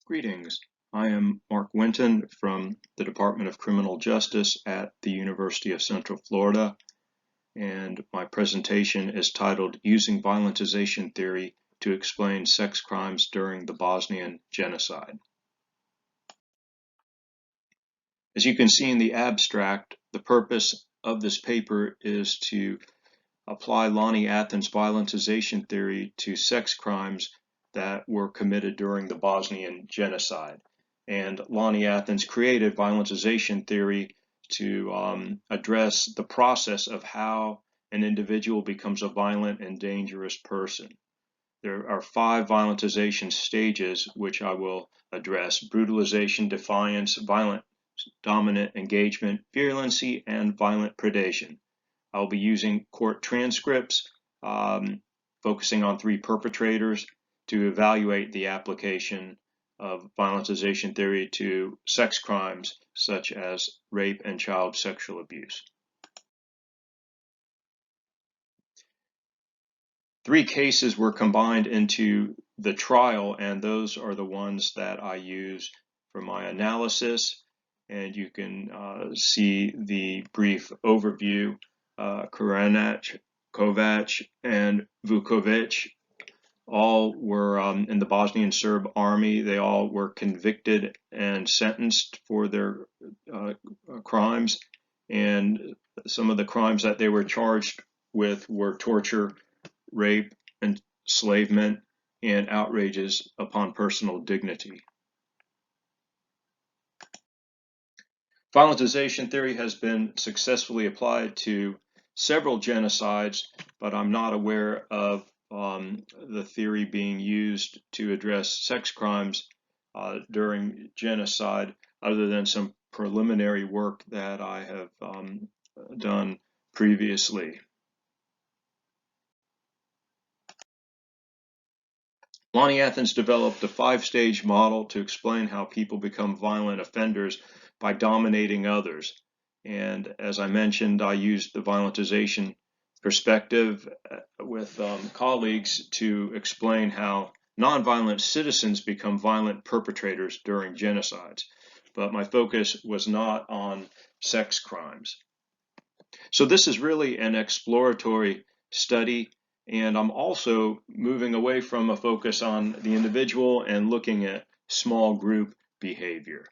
Greetings. I am Mark Winton from the Department of Criminal Justice at the University of Central Florida, and my presentation is titled Using Violentization Theory to Explain Sex Crimes During the Bosnian Genocide. As you can see in the abstract, the purpose of this paper is to apply Lonnie Athens' violentization theory to sex crimes that were committed during the Bosnian Genocide. And Lonnie Athens created violentization theory to address the process of how an individual becomes a violent and dangerous person. There are 5 violentization stages which I will address: brutalization, defiance, violent dominant engagement, virulency, and violent predation. I'll be using court transcripts, focusing on 3 perpetrators to evaluate the application of violentization theory to sex crimes such as rape and child sexual abuse. 3 cases were combined into the trial, and those are the ones that I use for my analysis. And you can see the brief overview. Koranac, Kovac, and Vukovic all were in the Bosnian Serb army. They all were convicted and sentenced for their crimes, and some of the crimes that they were charged with were torture, rape, enslavement, and outrages upon personal dignity. Violentization theory has been successfully applied to several genocides, but I'm not aware of the theory being used to address sex crimes during genocide, other than some preliminary work that I have done previously. Lonnie Athens developed a 5-stage model to explain how people become violent offenders by dominating others. And as I mentioned, I used the violentization perspective with colleagues to explain how nonviolent citizens become violent perpetrators during genocides. But my focus was not on sex crimes. So this is really an exploratory study, and I'm also moving away from a focus on the individual and looking at small group behavior.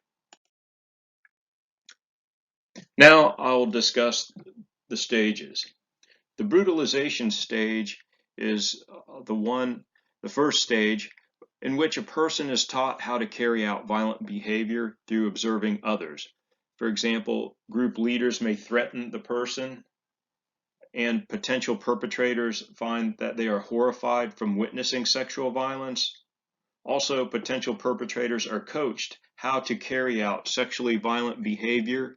Now I'll discuss the stages. The brutalization stage is the first stage in which a person is taught how to carry out violent behavior through observing others. For example, group leaders may threaten the person, and potential perpetrators find that they are horrified from witnessing sexual violence. Also, potential perpetrators are coached how to carry out sexually violent behavior.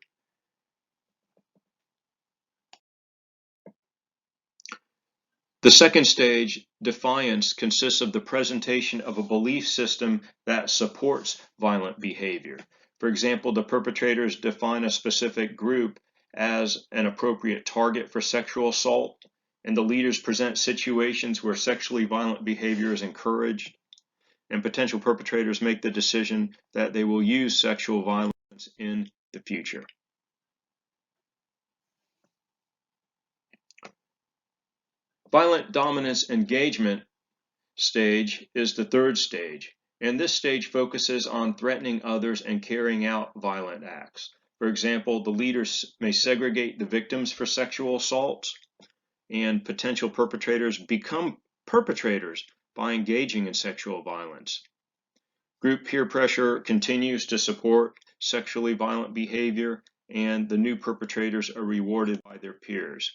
The second stage, defiance, consists of the presentation of a belief system that supports violent behavior. For example, the perpetrators define a specific group as an appropriate target for sexual assault, and the leaders present situations where sexually violent behavior is encouraged, and potential perpetrators make the decision that they will use sexual violence in the future. Violent dominance engagement stage is the third stage, and this stage focuses on threatening others and carrying out violent acts. For example, the leaders may segregate the victims for sexual assaults, and potential perpetrators become perpetrators by engaging in sexual violence. Group peer pressure continues to support sexually violent behavior, and the new perpetrators are rewarded by their peers.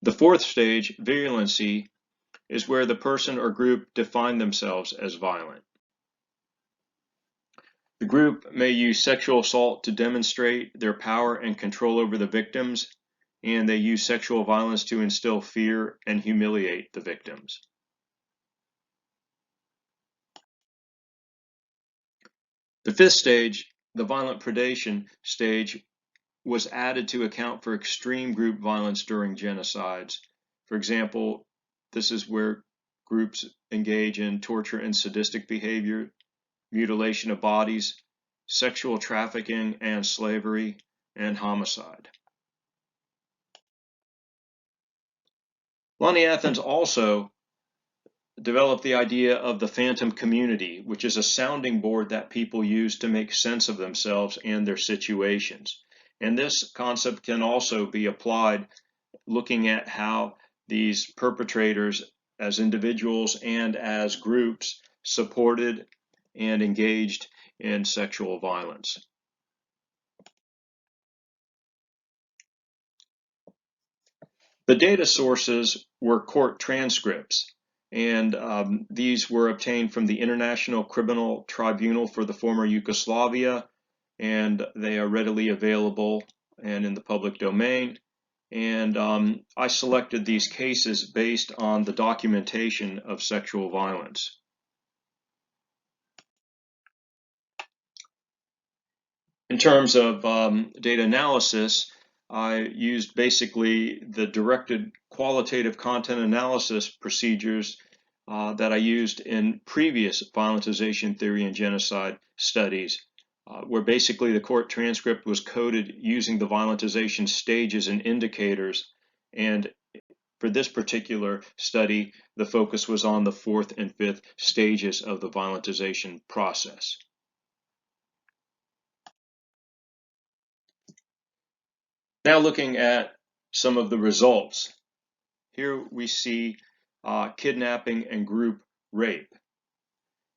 The fourth stage, virulency, is where the person or group define themselves as violent. The group may use sexual assault to demonstrate their power and control over the victims, and they use sexual violence to instill fear and humiliate the victims. The fifth stage, the violent predation stage, was added to account for extreme group violence during genocides. For example, this is where groups engage in torture and sadistic behavior, mutilation of bodies, sexual trafficking and slavery, and homicide. Lonnie Athens also developed the idea of the phantom community, which is a sounding board that people use to make sense of themselves and their situations. And this concept can also be applied looking at how these perpetrators as individuals and as groups supported and engaged in sexual violence. The data sources were court transcripts, and these were obtained from the International Criminal Tribunal for the former Yugoslavia, and they are readily available and in the public domain. And I selected these cases based on the documentation of sexual violence. In terms of data analysis, I used basically the directed qualitative content analysis procedures that I used in previous violentization theory and genocide studies, where basically the court transcript was coded using the violentization stages and indicators. And for this particular study, the focus was on the 4th and 5th stages of the violentization process. Now looking at some of the results. Here we see kidnapping and group rape.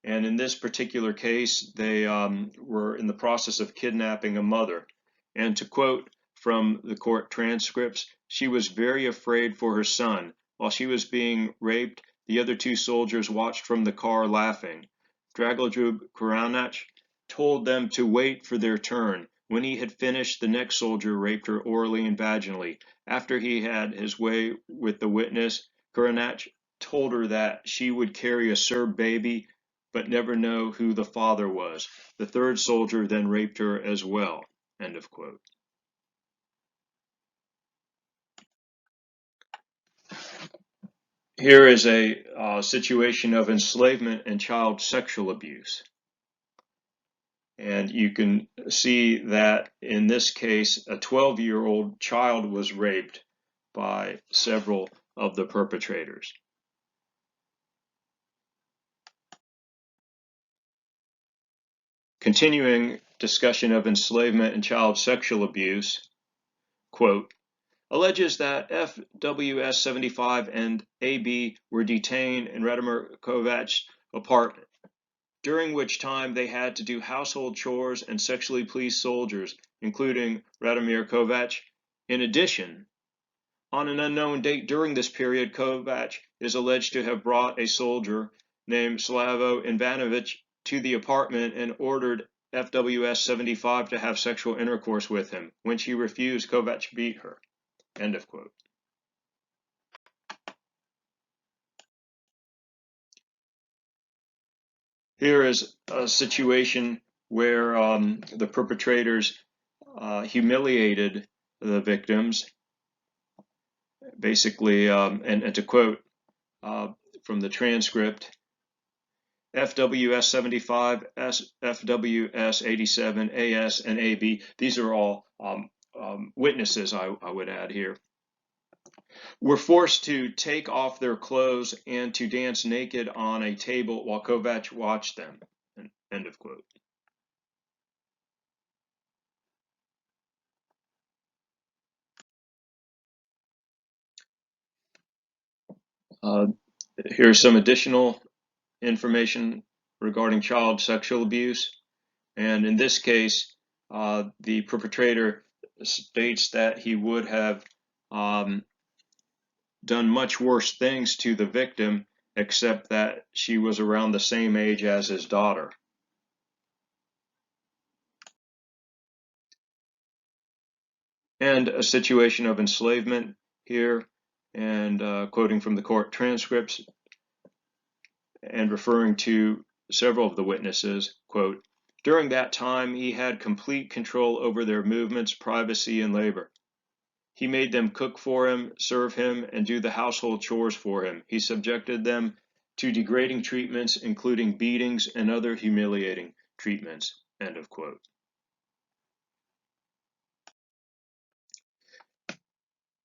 And in this particular case, they were in the process of kidnapping a mother. And to quote from the court transcripts, she was very afraid for her son. While she was being raped, the other two soldiers watched from the car laughing. Dragoljub Koranac told them to wait for their turn. When he had finished, the next soldier raped her orally and vaginally. After he had his way with the witness, Koranac told her that she would carry a Serb baby but never know who the father was. The third soldier then raped her as well. End of quote. Here is a situation of enslavement and child sexual abuse. And you can see that in this case, a 12-year-old child was raped by several of the perpetrators. Continuing discussion of enslavement and child sexual abuse, quote, alleges that FWS 75 and AB were detained in Radomir Kovac's apartment, during which time they had to do household chores and sexually please soldiers, including Radomir Kovac. In addition, on an unknown date during this period, Kovac is alleged to have brought a soldier named Slavo Ivanovic to the apartment and ordered FWS 75 to have sexual intercourse with him. When she refused, Kovac beat her. End of quote. Here is a situation where the perpetrators humiliated the victims, basically, and to quote from the transcript, FWS 75, FWS 87, AS, and AB, these are all witnesses, I would add here, were forced to take off their clothes and to dance naked on a table while Kovac watched them. End of quote. Here's some additional information regarding child sexual abuse. And in this case, the perpetrator states that he would have done much worse things to the victim, except that she was around the same age as his daughter. And a situation of enslavement here, and quoting from the court transcripts and referring to several of the witnesses, quote, during that time he had complete control over their movements, privacy, and labor. He made them cook for him, serve him, and do the household chores for him. He subjected them to degrading treatments, including beatings and other humiliating treatments, end of quote.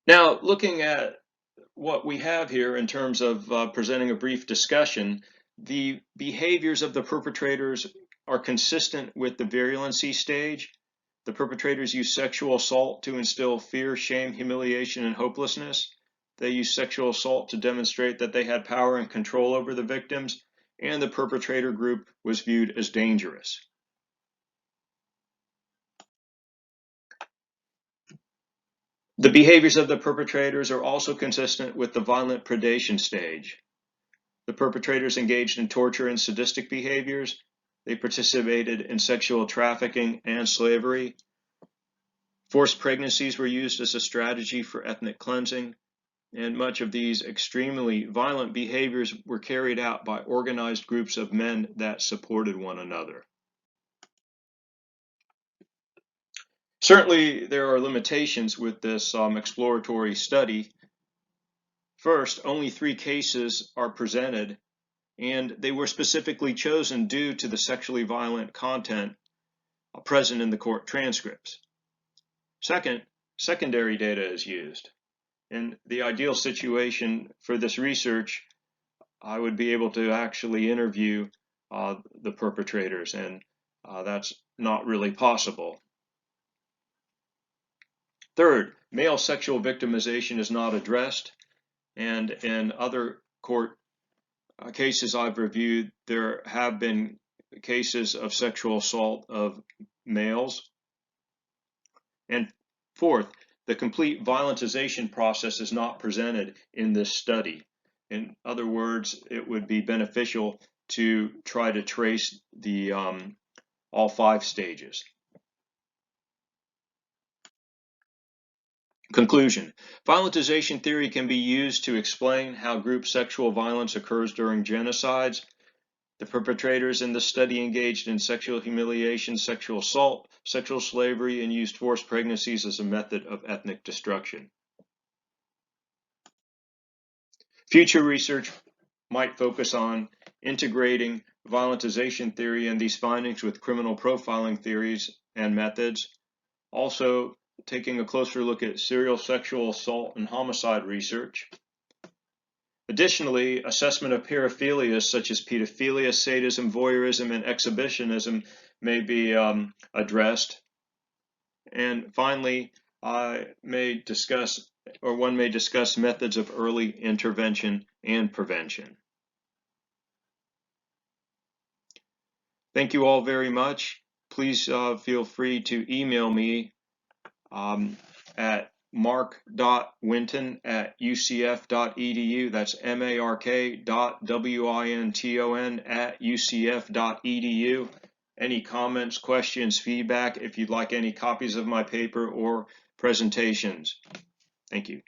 Now, looking at what we have here in terms of presenting a brief discussion, the behaviors of the perpetrators are consistent with the virulency stage. The perpetrators use sexual assault to instill fear, shame, humiliation, and hopelessness. They use sexual assault to demonstrate that they had power and control over the victims, and the perpetrator group was viewed as dangerous. The behaviors of the perpetrators are also consistent with the violent predation stage. The perpetrators engaged in torture and sadistic behaviors. They participated in sexual trafficking and slavery. Forced pregnancies were used as a strategy for ethnic cleansing, and much of these extremely violent behaviors were carried out by organized groups of men that supported one another. Certainly, there are limitations with this exploratory study. First, only 3 cases are presented, and they were specifically chosen due to the sexually violent content present in the court transcripts. Second, secondary data is used. In the ideal situation for this research, I would be able to actually interview the perpetrators, and that's not really possible. Third, male sexual victimization is not addressed, and in other court cases I've reviewed, there have been cases of sexual assault of males. And fourth, the complete violentization process is not presented in this study. In other words, it would be beneficial to try to trace the all 5 stages. Conclusion. Violentization theory can be used to explain how group sexual violence occurs during genocides. The perpetrators in the study engaged in sexual humiliation, sexual assault, sexual slavery, and used forced pregnancies as a method of ethnic destruction. Future research might focus on integrating violentization theory and these findings with criminal profiling theories and methods. Also, taking a closer look at serial sexual assault and homicide research. Additionally, assessment of paraphilia such as pedophilia, sadism, voyeurism, and exhibitionism may be addressed. And finally, one may discuss methods of early intervention and prevention. Thank you all very much. Please feel free to email me at mark.winton@ucf.edu. That's mark.winton@ucf.edu. Any comments, questions, feedback, if you'd like any copies of my paper or presentations. Thank you.